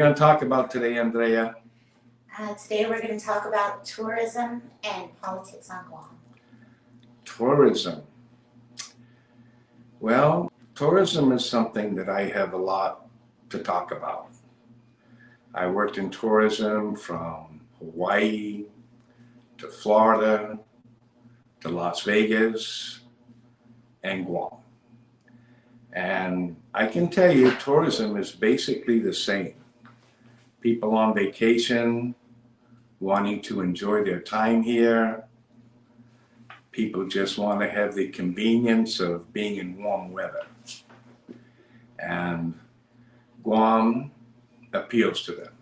going to talk about today, Andrea? Today we're going to talk about tourism and politics on Guam. Tourism. Well, tourism is something that I have a lot to talk about. I worked in tourism from Hawaii to Florida to Las Vegas and Guam. And I can tell you, tourism is basically the same. People on vacation, wanting to enjoy their time here. People just want to have the convenience of being in warm weather. And Guam appeals to them.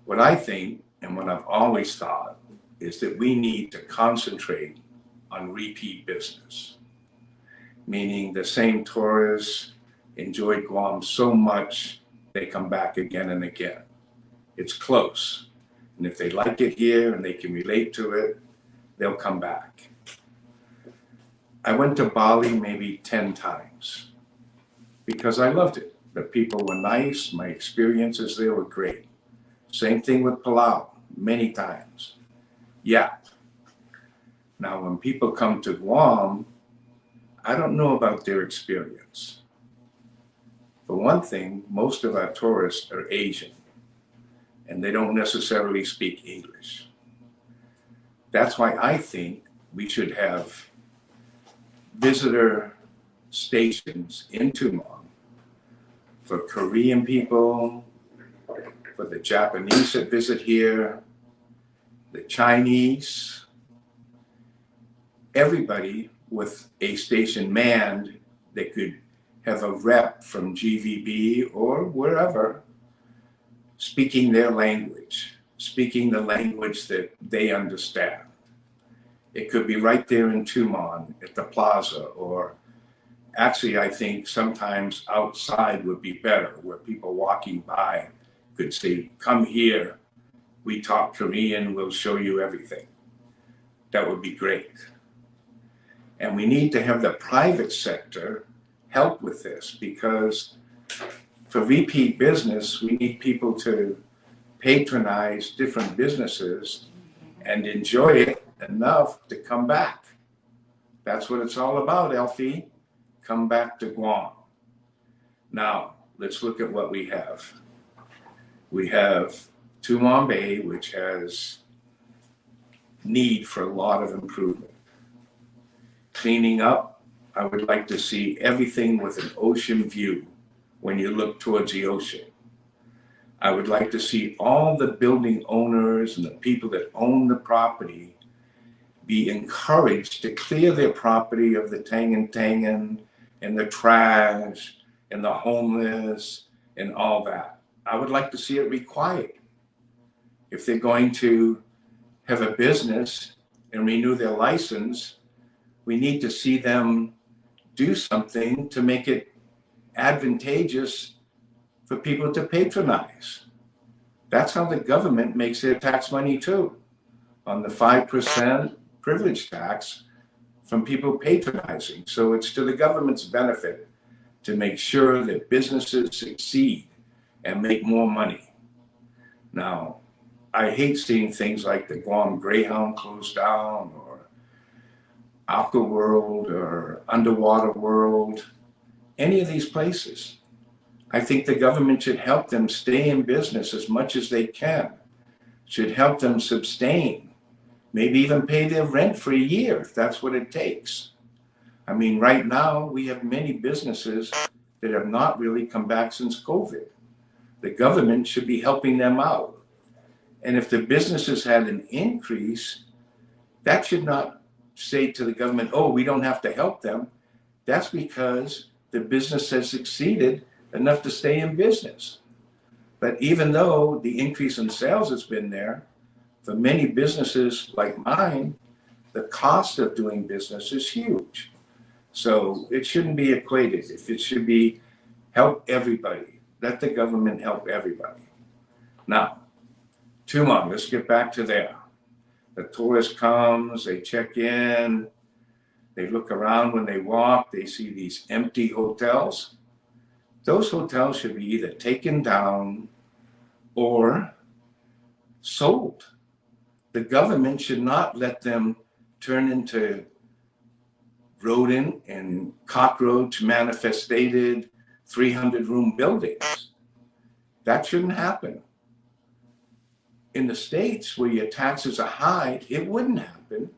What I think, and what I've always thought, is that we need to concentrate on repeat business. Meaning the same tourists enjoy Guam so much, they come back again and again. It's close. And if they like it here and they can relate to it, they'll come back. I went to Bali maybe 10 times because I loved it. The people were nice. My experiences there were great. Same thing with Palau, many times. Yap. Now, when people come to Guam, I don't know about their experience. For one thing, most of our tourists are Asian, and they don't necessarily speak English. That's why I think we should have visitor stations in Tumon for Korean people, for the Japanese that visit here, the Chinese, everybody with a station manned that could have a rep from GVB or wherever speaking their language, speaking the language that they understand. It could be right there in Tumon at the plaza, or actually I think sometimes outside would be better, where people walking by could say, come here, we talk Korean, we'll show you everything. That would be great. And we need to have the private sector help with this, because for repeat business, we need people to patronize different businesses and enjoy it enough to come back. That's what it's all about, Elfie. Come back to Guam. Now, let's look at what we have. We have Tumon Bay, which has need for a lot of improvement. Cleaning up, I would like to see everything with an ocean view when you look towards the ocean. I would like to see all the building owners and the people that own the property be encouraged to clear their property of the tangan and the trash and the homeless and all that. I would like to see it required. If they're going to have a business and renew their license, we need to see them do something to make it advantageous for people to patronize. That's how the government makes their tax money too, on the 5% privilege tax from people patronizing. So it's to the government's benefit to make sure that businesses succeed and make more money. Now, I hate seeing things like the Guam Greyhound closed down, or Aqua World, or Underwater World, any of these places. I think the government should help them stay in business as much as they can, should help them sustain, maybe even pay their rent for a year if that's what it takes. I mean, right now we have many businesses that have not really come back since COVID. The government should be helping them out. And if the businesses had an increase, that should not say to the government, oh, we don't have to help them. That's because the business has succeeded enough to stay in business. But even though the increase in sales has been there, for many businesses like mine, the cost of doing business is huge. So it shouldn't be equated. If it should be help everybody, let the government help everybody. Now, Tumon, let's get back to there. The tourist comes, they check in, they look around when they walk, they see these empty hotels. Those hotels should be either taken down or sold. The government should not let them turn into rodent and cockroach manifested 300-room buildings. That shouldn't happen. In the States where your taxes are high, it wouldn't happen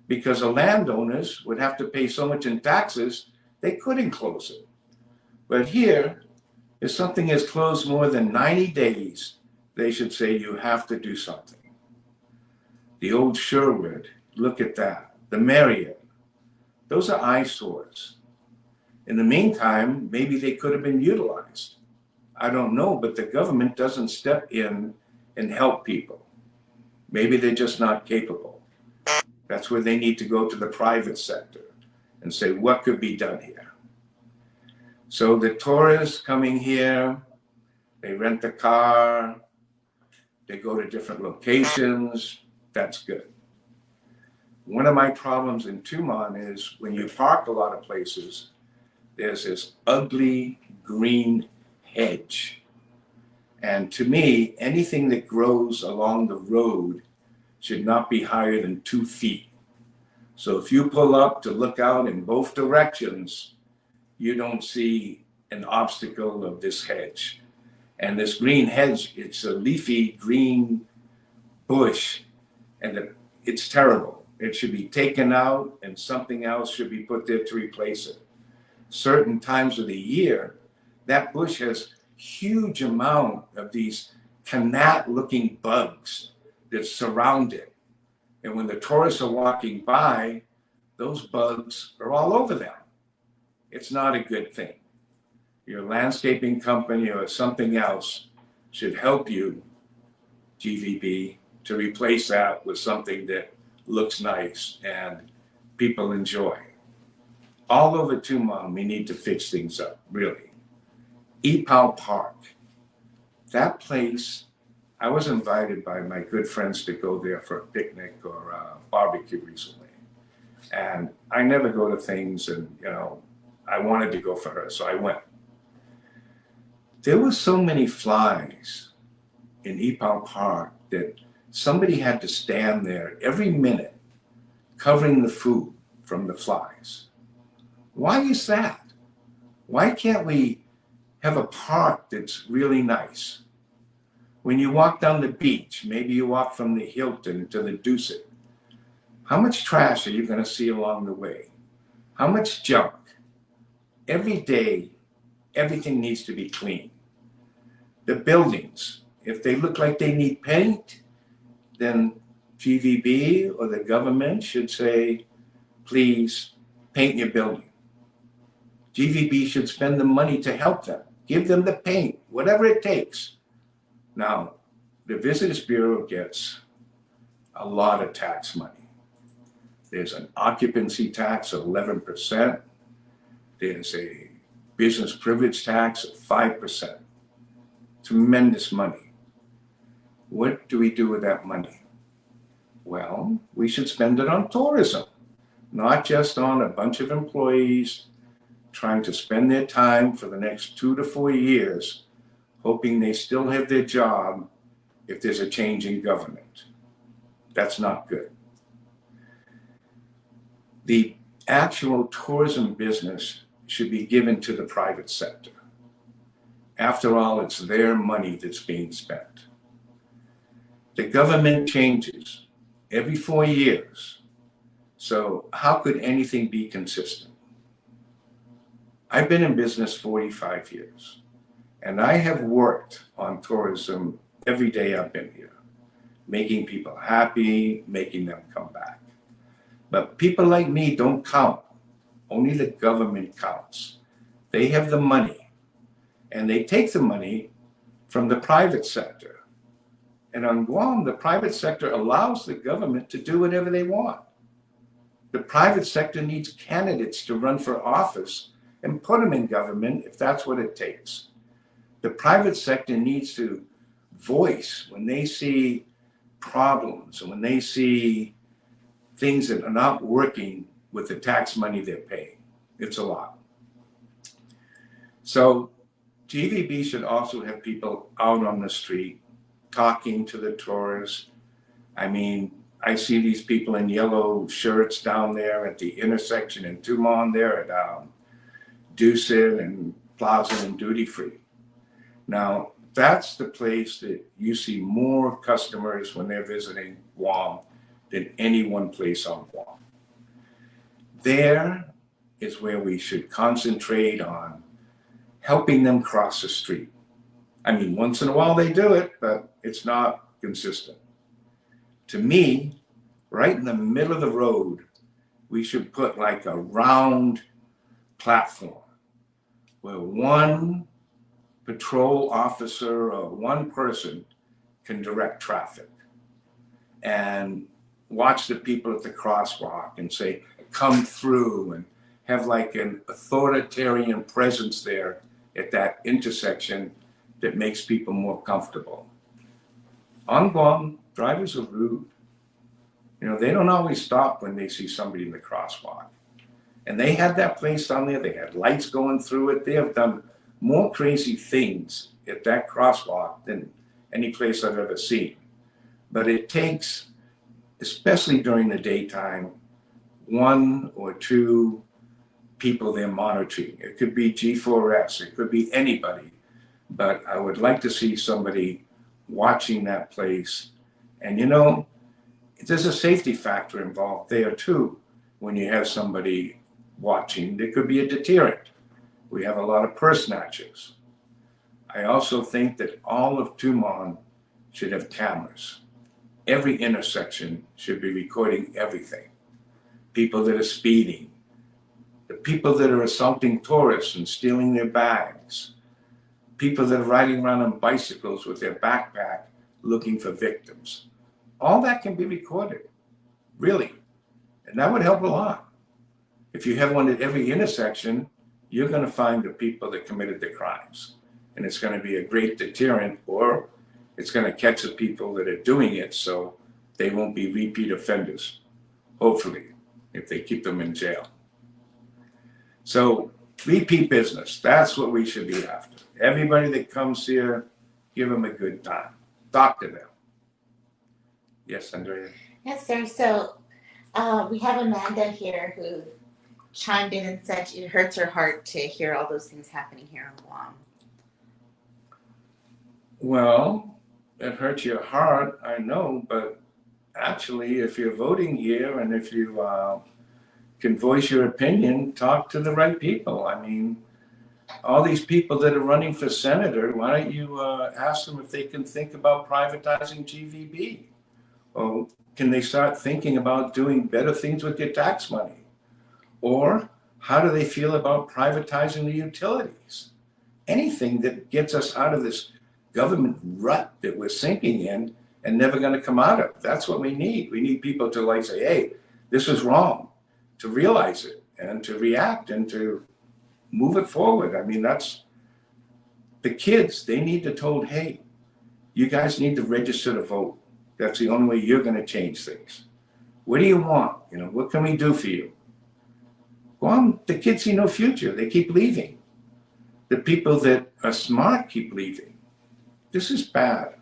because the landowners would have to pay so much in taxes, they couldn't close it. But here, if something is closed more than 90 days, they should say you have to do something. The old Sherwood, look at that. The Marriott, those are eyesores. In the meantime, maybe they could have been utilized. I don't know, but the government doesn't step in and help people. Maybe they're just not capable. That's where they need to go to the private sector and say, what could be done here? So the tourists coming here, they rent a car, they go to different locations, that's good. One of my problems in Tumon is when you park a lot of places, there's this ugly green hedge. And to me, anything that grows along the road should not be higher than 2 feet. So if you pull up to look out in both directions, you don't see an obstacle of this hedge. And this green hedge, it's a leafy green bush, and it's terrible. It should be taken out and something else should be put there to replace it. Certain times of the year, that bush has huge amount of these gnat-looking bugs that surround it. And when the tourists are walking by, those bugs are all over them. It's not a good thing. Your landscaping company or something else should help you, GVB, to replace that with something that looks nice and people enjoy. All over Tumon, we need to fix things up, really. Ipan Park, that place, I was invited by my good friends to go there for a picnic or a barbecue recently. And I never go to things and, I wanted to go for her, so I went. There were so many flies in Ipan Park that somebody had to stand there every minute covering the food from the flies. Why is that? Why can't we have a park that's really nice? When you walk down the beach, maybe you walk from the Hilton to the Dusit, how much trash are you going to see along the way? How much junk? Every day, everything needs to be clean. The buildings, if they look like they need paint, then GVB or the government should say, please paint your building. GVB should spend the money to help them. Give them the paint, whatever it takes. Now, the Visitors Bureau gets a lot of tax money. There's an occupancy tax of 11%. There's a business privilege tax of 5%. Tremendous money. What do we do with that money? Well, we should spend it on tourism, not just on a bunch of employees trying to spend their time for the next 2 to 4 years, hoping they still have their job if there's a change in government. That's not good. The actual tourism business should be given to the private sector. After all, it's their money that's being spent. The government changes every 4 years. So how could anything be consistent? I've been in business 45 years, and I have worked on tourism every day I've been here, making people happy, making them come back. But people like me don't count. Only the government counts. They have the money, and they take the money from the private sector. And on Guam, the private sector allows the government to do whatever they want. The private sector needs candidates to run for office and put them in government if that's what it takes. The private sector needs to voice when they see problems and when they see things that are not working with the tax money they're paying. It's a lot. So GVB should also have people out on the street talking to the tourists. I mean, I see these people in yellow shirts down there at the intersection in Tumon there at Dusit and Plaza and Duty Free. Now, that's the place that you see more customers when they're visiting Guam than any one place on Guam. There is where we should concentrate on helping them cross the street. I mean, once in a while they do it, but it's not consistent. To me, right in the middle of the road, we should put like a round platform where one patrol officer or one person can direct traffic and watch the people at the crosswalk and say, come through, and have like an authoritarian presence there at that intersection that makes people more comfortable. On Guam, drivers are rude. You know, they don't always stop when they see somebody in the crosswalk. And they had that place down there, they had lights going through it. They have done more crazy things at that crosswalk than any place I've ever seen. But it takes, especially during the daytime, one or two people they're monitoring. It could be G4S, it could be anybody. But I would like to see somebody watching that place. And you know, there's a safety factor involved there too. When you have somebody watching, there could be a deterrent. We have a lot of purse snatchers. I also think that all of Tumon should have cameras. Every intersection should be recording everything. People that are speeding, the people that are assaulting tourists and stealing their bags, people that are riding around on bicycles with their backpack looking for victims. All that can be recorded, really. And that would help a lot. If you have one at every intersection, you're going to find the people that committed the crimes. And it's going to be a great deterrent, or it's going to catch the people that are doing it so they won't be repeat offenders, hopefully, if they keep them in jail. So repeat business, that's what we should be after. Everybody that comes here, give them a good time. Talk to them. Yes, Andrea? Yes, sir. So we have Amanda here who chimed in and said it hurts her heart to hear all those things happening here on Guam. Well, it hurts your heart, I know, but actually, if you're voting here and if you can voice your opinion, talk to the right people. I mean, all these people that are running for senator, why don't you ask them if they can think about privatizing GVB? Or can they start thinking about doing better things with your tax money? Or how do they feel about privatizing the utilities? Anything that gets us out of this government rut that we're sinking in and never going to come out of. That's what we need. We need people to like say, hey, this is wrong, to realize it and to react and to move it forward. I mean, that's the kids. They need to told, hey, you guys need to register to vote. That's the only way you're going to change things. What do you want? You know, what can we do for you? Well, the kids see no future. They keep leaving. The people that are smart keep leaving. This is bad.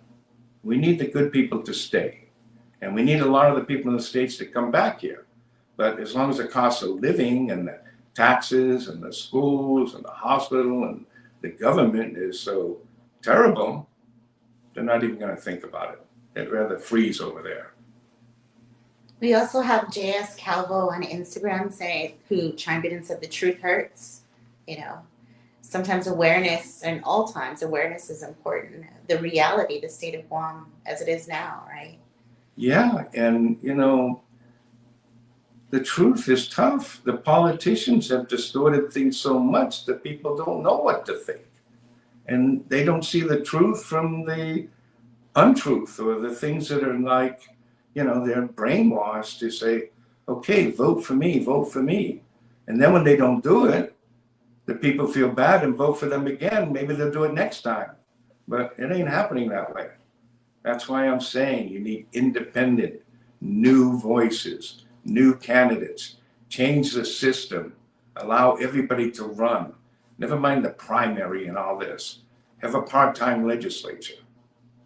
We need the good people to stay. And we need a lot of the people in the States to come back here. But as long as the cost of living and the taxes and the schools and the hospital and the government is so terrible, they're not even going to think about it. They'd rather freeze over there. We also have JS Calvo on Instagram who chimed in and said the truth hurts. You know, sometimes awareness, and all times awareness is important. The reality, the state of Guam as it is now, right? Yeah, and you know, the truth is tough. The politicians have distorted things so much that people don't know what to think. And they don't see the truth from the untruth or the things that are like, you know, they're brainwashed to say, okay, vote for me, vote for me. And then when they don't do it, the people feel bad and vote for them again. Maybe they'll do it next time. But it ain't happening that way. That's why I'm saying you need independent, new voices, new candidates, change the system, allow everybody to run. Never mind the primary and all this. Have a part-time legislature.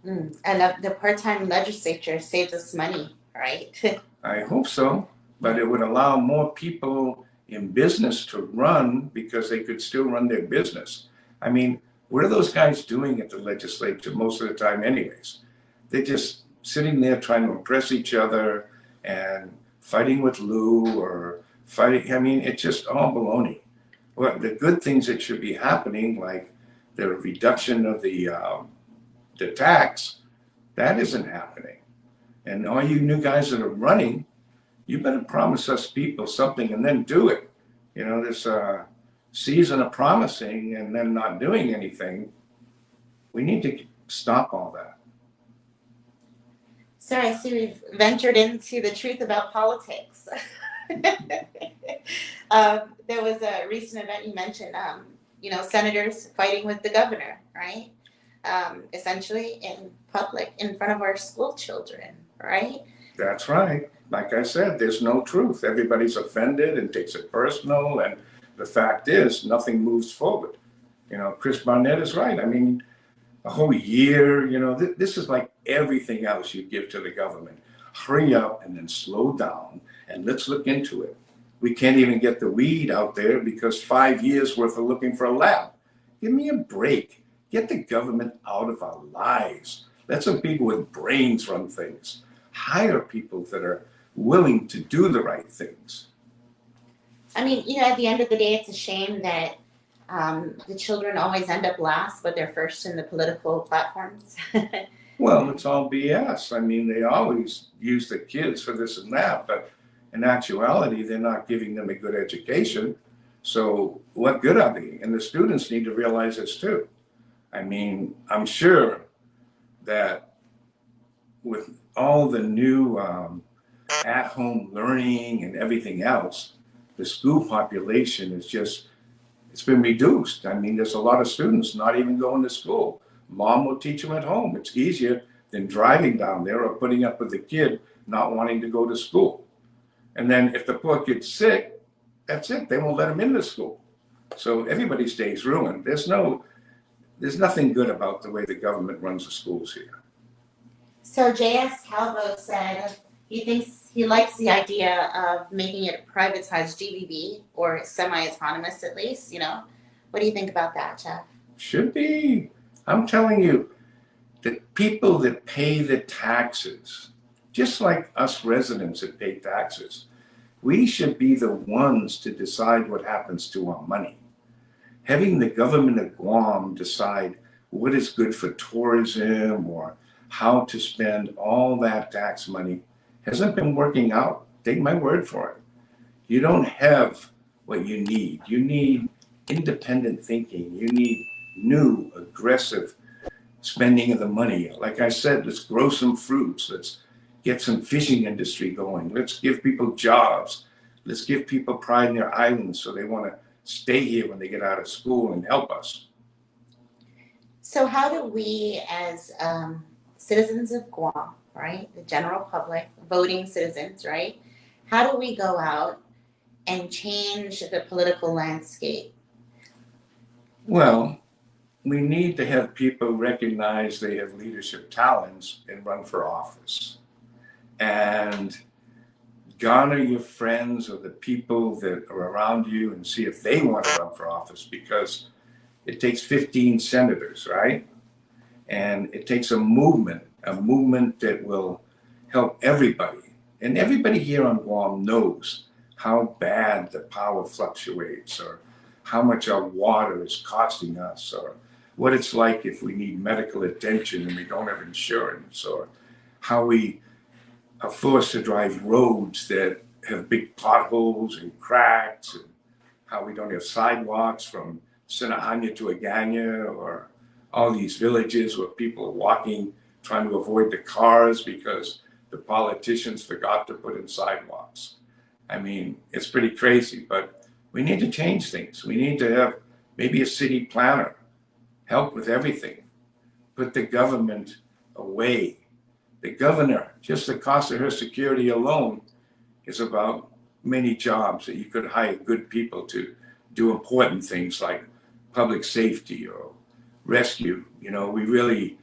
And the part-time legislature saves us money, right? I hope so, but it would allow more people in business to run because they could still run their business. I mean, what are those guys doing at the legislature most of the time anyways? They're just sitting there trying to impress each other and fighting with Lou or fighting. I mean, it's just all baloney. Well, the good things that should be happening, like the reduction of the tax, that isn't happening. And all you new guys that are running, you better promise us people something and then do it. You know, this season of promising and then not doing anything, we need to stop all that. So I see we've ventured into the truth about politics. There was a recent event you mentioned, senators fighting with the governor, right? Essentially in public, in front of our school children, right? That's right. Like I said, there's no truth. Everybody's offended and takes it personal. And the fact is, nothing moves forward. You know, Chris Barnett is right. I mean, a whole year, this is like everything else you give to the government. Hurry up and then slow down and let's look into it. We can't even get the weed out there because 5 years worth of looking for a lab. Give me a break. Get the government out of our lives. Let some people with brains run things. Hire people that are willing to do the right things. I mean, at the end of the day, it's a shame that the children always end up last, but they're first in the political platforms. Well, it's all BS. I mean, they always use the kids for this and that, but in actuality, they're not giving them a good education. So what good are they? And the students need to realize this too. I mean, I'm sure that with all the new at-home learning and everything else, the school population is it's been reduced. I mean, there's a lot of students not even going to school. Mom will teach them at home. It's easier than driving down there or putting up with the kid not wanting to go to school. And then if the poor kid's sick, that's it. They won't let him into school. So everybody stays ruined. There's nothing good about the way the government runs the schools here. So J.S. Calvo said he likes the idea of making it a privatized GVB or semi-autonomous at least, What do you think about that, Jeff? Should be. I'm telling you, the people that pay the taxes, just like us residents that pay taxes, we should be the ones to decide what happens to our money. Having the government of Guam decide what is good for tourism or how to spend all that tax money hasn't been working out. Take my word for it. You don't have what you need. You need independent thinking. You need new, aggressive spending of the money. Like I said, let's grow some fruits. Let's get some fishing industry going. Let's give people jobs. Let's give people pride in their islands so they want to stay here when they get out of school and help us. So how do we as citizens of Guam, right, the general public, voting citizens, right, how do we go out and change the political landscape? Well, we need to have people recognize they have leadership talents and run for office. And garner your friends or the people that are around you and see if they want to run for office, because it takes 15 senators, right? And it takes a movement that will help everybody. And everybody here on Guam knows how bad the power fluctuates, or how much our water is costing us, or what it's like if we need medical attention and we don't have insurance, or how we are forced to drive roads that have big potholes and cracks, and how we don't have sidewalks from Sinahanya to Aganya, or all these villages where people are walking, trying to avoid the cars because the politicians forgot to put in sidewalks. I mean, it's pretty crazy, but we need to change things. We need to have maybe a city planner help with everything. Put the government away. The governor, just the cost of her security alone is about many jobs that you could hire good people to do important things like public safety or rescue. We really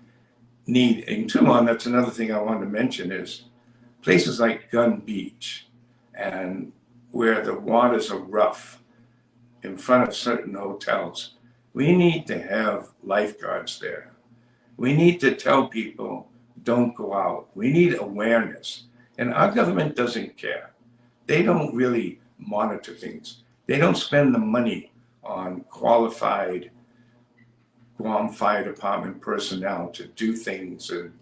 need, and Tumon, that's another thing I wanted to mention is places like Gun Beach and where the waters are rough in front of certain hotels. We need to have lifeguards there. We need to tell people, don't go out. We need awareness. And our government doesn't care. They don't really monitor things. They don't spend the money on qualified Guam Fire Department personnel to do things and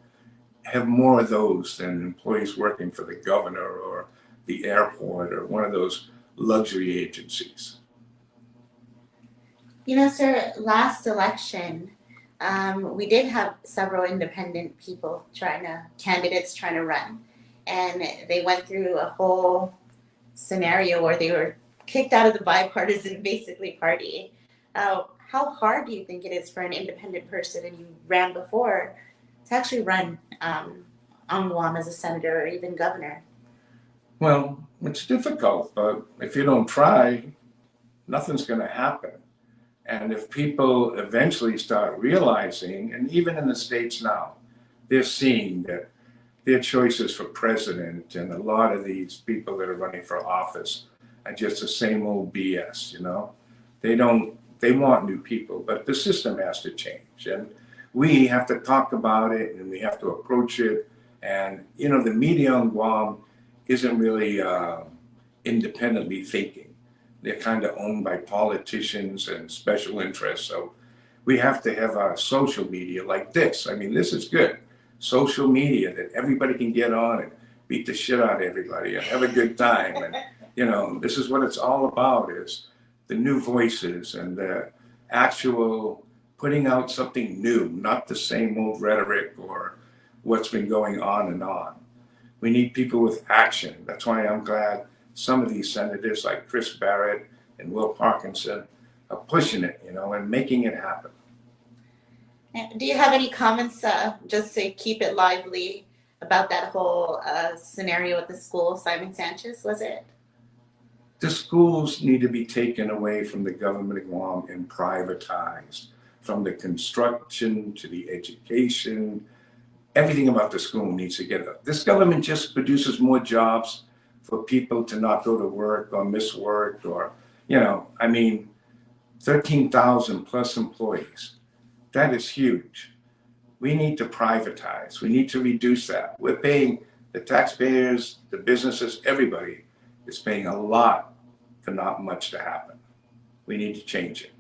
have more of those than employees working for the governor or the airport or one of those luxury agencies. Sir, last election, we did have several independent candidates trying to run. And they went through a whole scenario where they were kicked out of the bipartisan, basically, party. How hard do you think it is for an independent person, and you ran before, to actually run on Guam as a senator or even governor? Well, it's difficult, but if you don't try, nothing's going to happen. And if people eventually start realizing, and even in the States now, they're seeing that their choices for president and a lot of these people that are running for office are just the same old BS, They want new people, but the system has to change. And we have to talk about it and we have to approach it. And, the media on Guam isn't really independently thinking. They're kind of owned by politicians and special interests. So we have to have our social media like this. I mean, this is good. Social media that everybody can get on and beat the shit out of everybody and have a good time. And, this is what it's all about, is the new voices and the actual putting out something new, not the same old rhetoric or what's been going on and on. We need people with action. That's why I'm glad some of these senators like Chris Barrett and Will Parkinson are pushing it, and making it happen. Do you have any comments, just to keep it lively, about that whole scenario at the school, Simon Sanchez, was it? The schools need to be taken away from the government of Guam and privatized, from the construction to the education. Everything about the school needs to get up. This government just produces more jobs for people to not go to work or miss work or, 13,000 plus employees. That is huge. We need to privatize. We need to reduce that. We're paying the taxpayers, the businesses, everybody is paying a lot for not much to happen. We need to change it.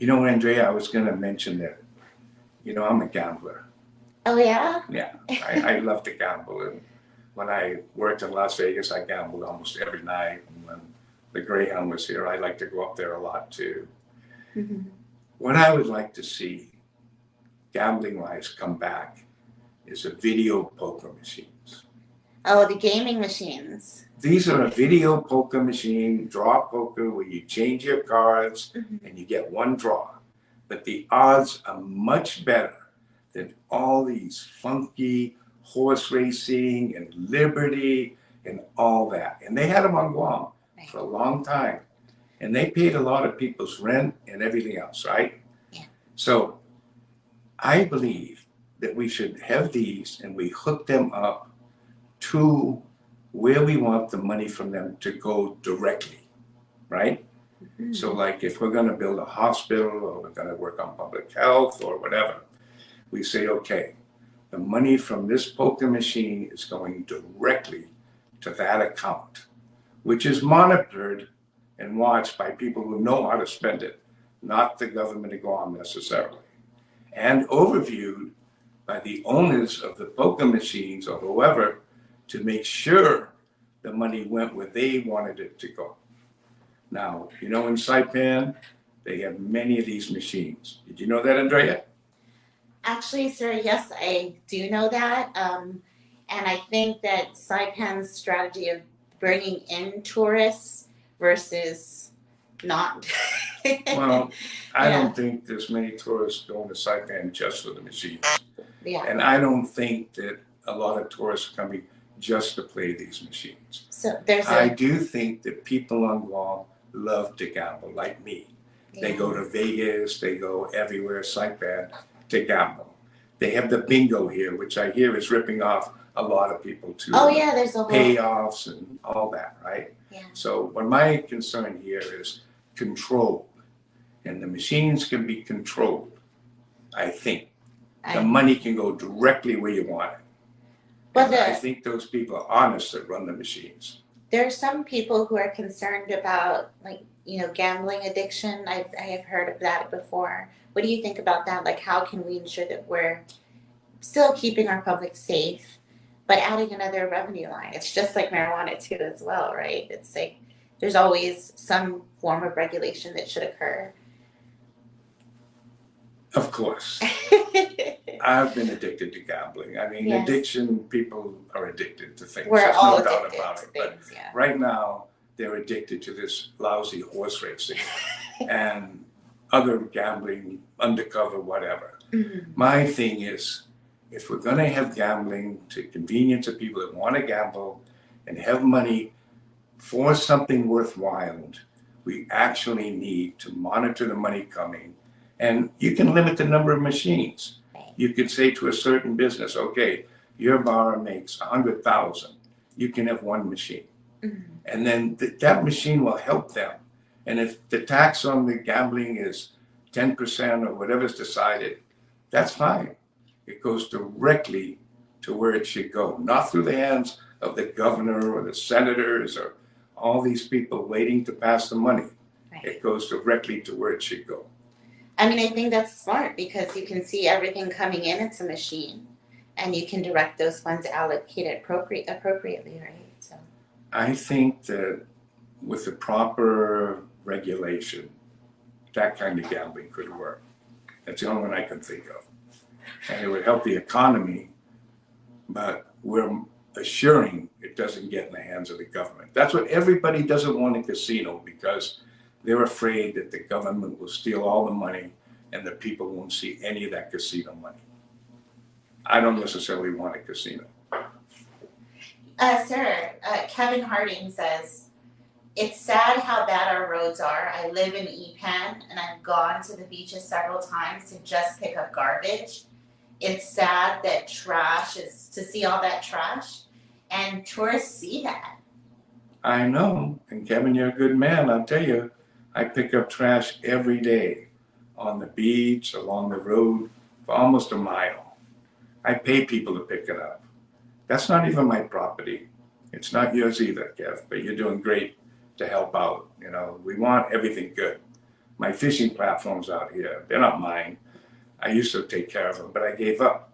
Andrea, I was going to mention that, I'm a gambler. Oh, yeah? Yeah, I love to gamble. And when I worked in Las Vegas, I gambled almost every night. And when the Greyhound was here, I like to go up there a lot too. Mm-hmm. What I would like to see, gambling-wise, come back is a video poker machines. Oh, the gaming machines. These are a video poker machine, draw poker, where you change your cards and you get one draw. But the odds are much better than all these funky horse racing and Liberty and all that. And they had them on Guam for a long time. And they paid a lot of people's rent and everything else, right? Yeah. So I believe that we should have these and we hook them up to where we want the money from them to go directly, right? Mm-hmm. So like if we're going to build a hospital or we're going to work on public health or whatever, we say, okay, the money from this poker machine is going directly to that account, which is monitored and watched by people who know how to spend it, not the government of Guam necessarily, and overviewed by the owners of the poker machines or whoever to make sure the money went where they wanted it to go. Now, in Saipan, they have many of these machines. Did you know that, Andrea? Actually, sir, yes, I do know that. And I think that Saipan's strategy of bringing in tourists versus not. Well, I don't think there's many tourists going to Saipan just for the machines. Yeah. And I don't think that a lot of tourists are coming just to play these machines. So I do think that people on Guam love to gamble, like me. They go to Vegas, they go everywhere, like that, to gamble. They have the bingo here, which I hear is ripping off a lot of people too. Oh yeah, there's a whole payoffs and all that, right? Yeah. So what my concern here is control, and the machines can be controlled. I think the money can go directly where you want it. Well, And I think those people are honest that run the machines. There are some people who are concerned about, like, gambling addiction. I have heard of that before. What do you think about that? Like, how can we ensure that we're still keeping our public safe, but adding another revenue line? It's just like marijuana too, as well, right? It's like there's always some form of regulation that should occur. Of course. I've been addicted to gambling. I mean, Yes. addiction, people are addicted to things. We're There's all no doubt addicted about to it. But things, yeah. right now, they're addicted to this lousy horse racing and other gambling, undercover, whatever. Mm-hmm. My thing is, if we're going to have gambling to convenience of people that want to gamble and have money for something worthwhile, we actually need to monitor the money coming. And you can limit the number of machines. You could say to a certain business, okay, your bar makes 100,000. You can have one machine. Mm-hmm. And then that machine will help them. And if the tax on the gambling is 10% or whatever's decided, that's fine. It goes directly to where it should go, not through the hands of the governor or the senators or all these people waiting to pass the money. Right. It goes directly to where it should go. I mean, I think that's smart because you can see everything coming in. It's a machine, and you can direct those funds allocated appropriately, right? So I think that with the proper regulation, that kind of gambling could work. That's the only one I can think of. And it would help the economy, but we're assuring it doesn't get in the hands of the government. That's what everybody doesn't want a casino, because they're afraid that the government will steal all the money and the people won't see any of that casino money. I don't necessarily want a casino. Sir, Kevin Harding says, it's sad how bad our roads are. I live in Ipan and I've gone to the beaches several times to just pick up garbage. It's sad that to see all that trash, and tourists see that. I know, and Kevin, you're a good man. I'll tell you, I pick up trash every day on the beach, along the road, for almost a mile. I pay people to pick it up. That's not even my property. It's not yours either, Kev, but you're doing great to help out. We want everything good. My fishing platforms out here, they're not mine. I used to take care of them, but I gave up.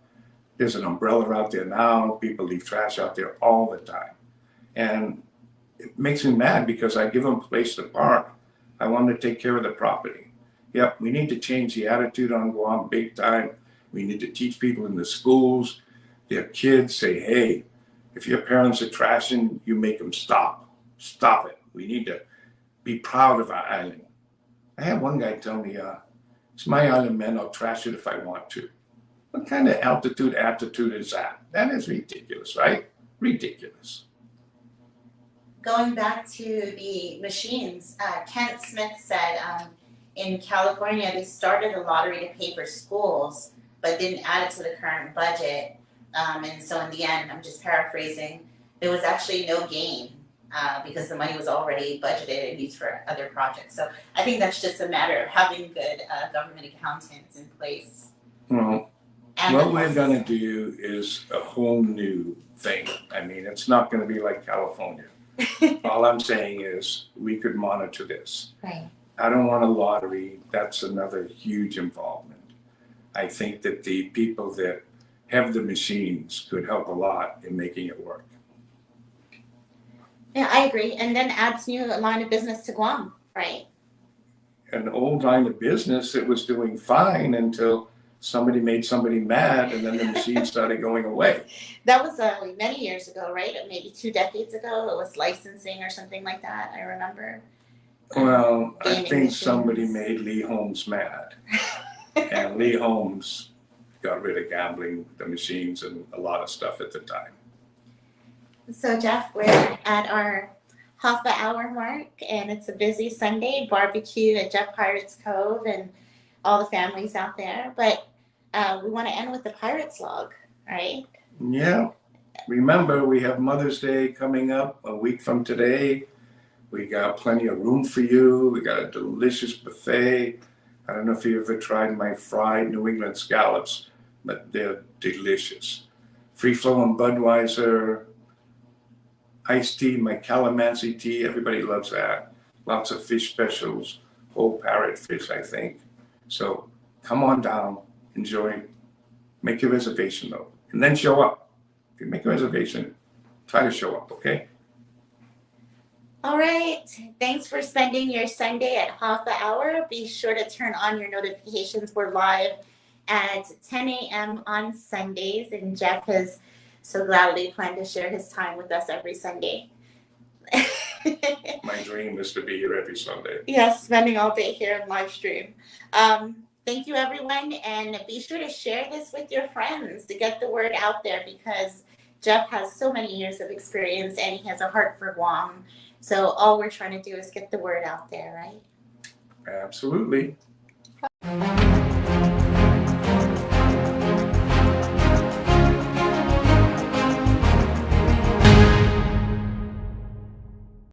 There's an umbrella out there now. People leave trash out there all the time. And it makes me mad because I give them a place to park. I want them to take care of the property. Yep, we need to change the attitude on Guam big time. We need to teach people in the schools, their kids, say, hey, if your parents are trashing, you make them stop. Stop it. We need to be proud of our island. I had one guy tell me, it's my island, man, I'll trash it if I want to. What kind of attitude is that? That is ridiculous, right? Ridiculous. Going back to the machines, Kent Smith said in California they started a lottery to pay for schools, but didn't add it to the current budget. And so in the end, I'm just paraphrasing, there was actually no gain because the money was already budgeted and used for other projects. So I think that's just a matter of having good government accountants in place. Well, And what we're going to do is a whole new thing. I mean, it's not going to be like California. All I'm saying is we could monitor this. Right. I don't want a lottery. That's another huge involvement. I think that the people that have the machines could help a lot in making it work. Yeah, I agree. And then adds new line of business to Guam, right? An old line of business that was doing fine until somebody made somebody mad, and then the machine started going away. That was many years ago, right? Maybe 2 decades ago. It was licensing or something like that, I remember. Well, I Gaming think machines. somebody made Lee Holmes mad. And Lee Holmes got rid of gambling, the machines, and a lot of stuff at the time. So Jeff, we're at our Hafa Hour mark, and it's a busy Sunday barbecue at Pirates Cove and all the families out there. But we want to end with the Pirates log, right? Yeah. Remember, we have Mother's Day coming up a week from today. We got plenty of room for you. We got a delicious buffet. I don't know if you ever tried my fried New England scallops, but they're delicious. Free flowing Budweiser, iced tea, my calamansi tea. Everybody loves that. Lots of fish specials, whole parrot fish, I think. So come on down, enjoy. Make your reservation though, and then show up. If you make a reservation, try to show up, okay? All right. Thanks for spending your Sunday at Hafa Hour. Be sure to turn on your notifications. We're live at 10 a.m. on Sundays, and Jeff has so gladly planned to share his time with us every Sunday. My dream is to be here every Sunday. Yes, spending all day here in live stream. Thank you, everyone, and be sure to share this with your friends to get the word out there, because Jeff has so many years of experience and he has a heart for Guam. So all we're trying to do is get the word out there, right? Absolutely.